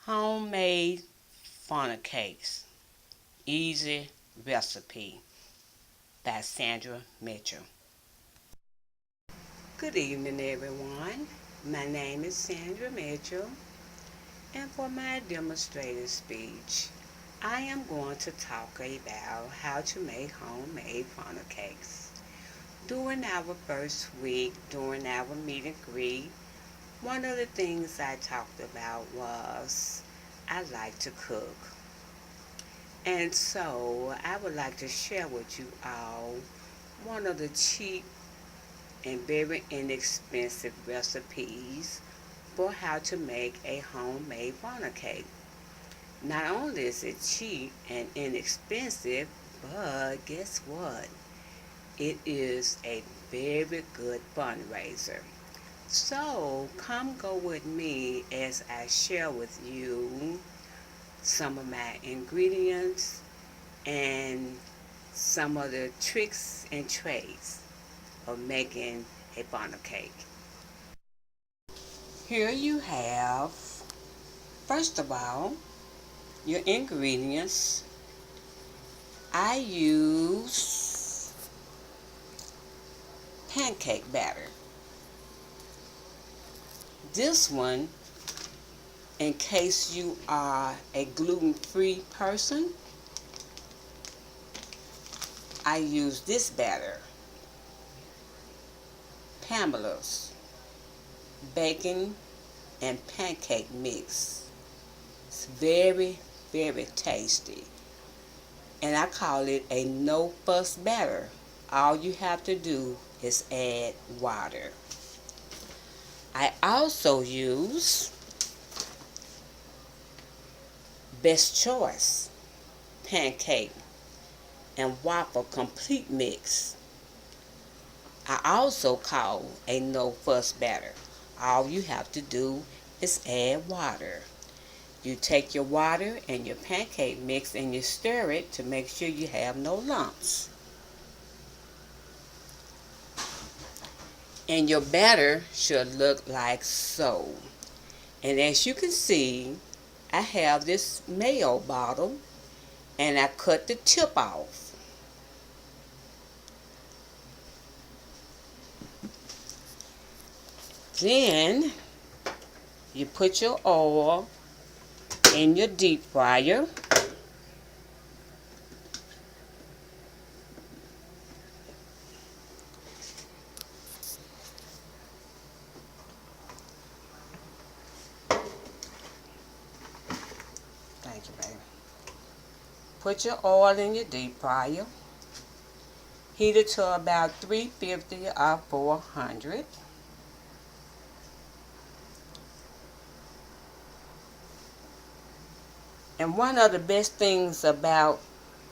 Homemade funnel cakes. Easy recipe by Sandra Mitchell. Good evening, everyone. My name is Sandra Mitchell, and for my demonstrative speech, I am going to talk about how to make homemade funnel cakes. During our first week, during our meet and greet, one of the things I talked about was I like to cook. And so I would like to share with you all one of the cheap and very inexpensive recipes for how to make a homemade funnel cake. Not only is it cheap and inexpensive, but guess what? It is a very good fundraiser. So come go with me as I share with you some of my ingredients and some of the tricks and trades of making a funnel cake. Here you have, first of all, your ingredients. I use pancake batter. This one, in case you are a gluten-free person, I use this batter, Pamela's bacon and pancake mix. It's very, very tasty. And I call it a no-fuss batter. All you have to do is add water. I also use Best Choice pancake and waffle complete mix. I also call a no-fuss batter. All you have to do is add water. You take your water and your pancake mix and you stir it to make sure you have no lumps. And your batter should look like so. And as you can see, I have this mayo bottle and I cut the tip off. Then you put your oil in your deep fryer. Thank you, baby. Put your oil in your deep fryer. Heat it to about 350 or 400. And one of the best things about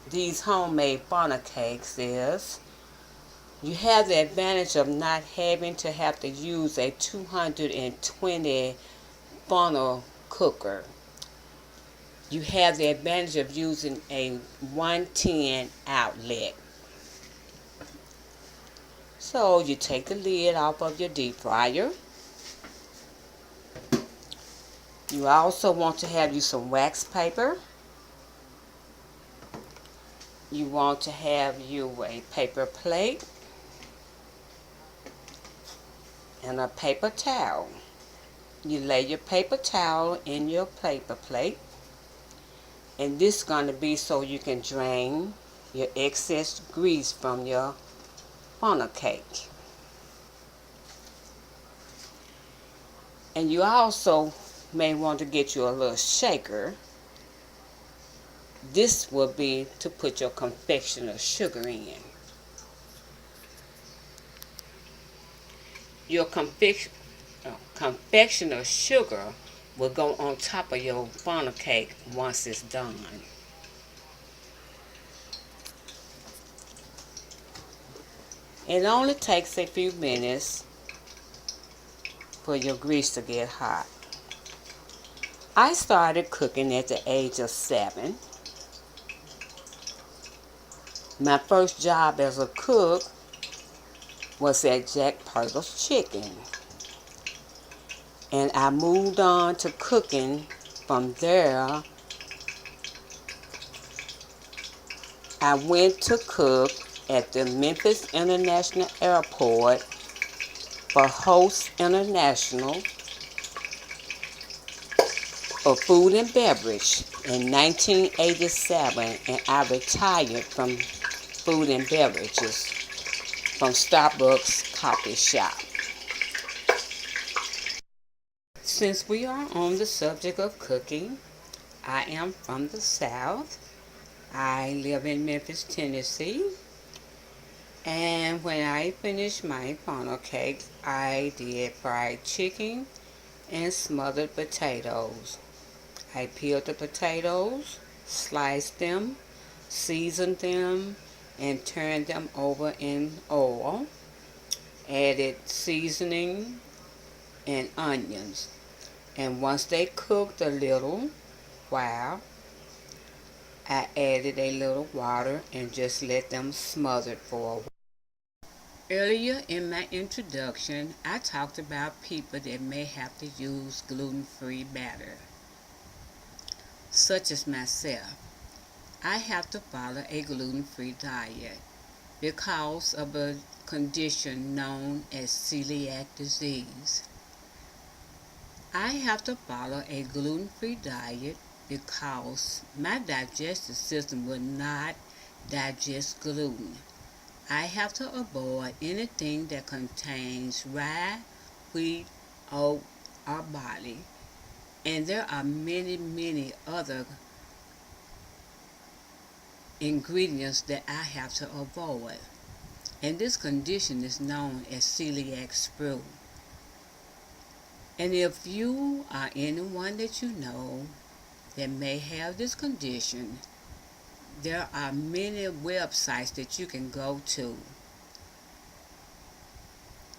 these homemade funnel cakes is you have the advantage of not having to have to use a 220 funnel cooker. You have the advantage of using a 110 outlet. So you take the lid off of your deep fryer. You also want to have you some wax paper. You want to have you a paper plate and a paper towel. You lay your paper towel in your paper plate, and this is going to be so you can drain your excess grease from your funnel cake. And you also may want to get you a little shaker. This will be to put your confectioner sugar in. Your confectioner sugar will go on top of your funnel cake once it's done. It only takes a few minutes for your grease to get hot. I started cooking at the age of 7. My first job as a cook was at Jack Purtle's Chicken. And I moved on to cooking From there, I went to cook at the Memphis International Airport for Host International for food and beverage in 1987, and I retired from food and beverages from Starbucks coffee shop. Since we are on the subject of cooking, I am from the South. I live in Memphis, Tennessee. And when I finished my funnel cakes, I did fried chicken and smothered potatoes. I peeled the potatoes, sliced them, seasoned them, and turned them over in oil. Added seasoning and onions. And once they cooked a little while, I added a little water and just let them smother for a while. Earlier in my introduction, I talked about people that may have to use gluten-free batter, such as myself. I have to follow a gluten-free diet because of a condition known as celiac disease. I have to follow a gluten-free diet because my digestive system will not digest gluten. I have to avoid anything that contains rye, wheat, oat, or barley. And there are many, many other ingredients that I have to avoid. And this condition is known as celiac sprue. And if you or anyone that you know that may have this condition, there are many websites that you can go to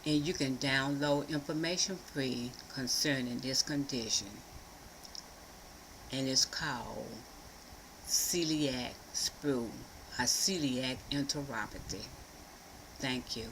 and you can download information free concerning this condition. And it's called celiac sprue or celiac enteropathy. Thank you.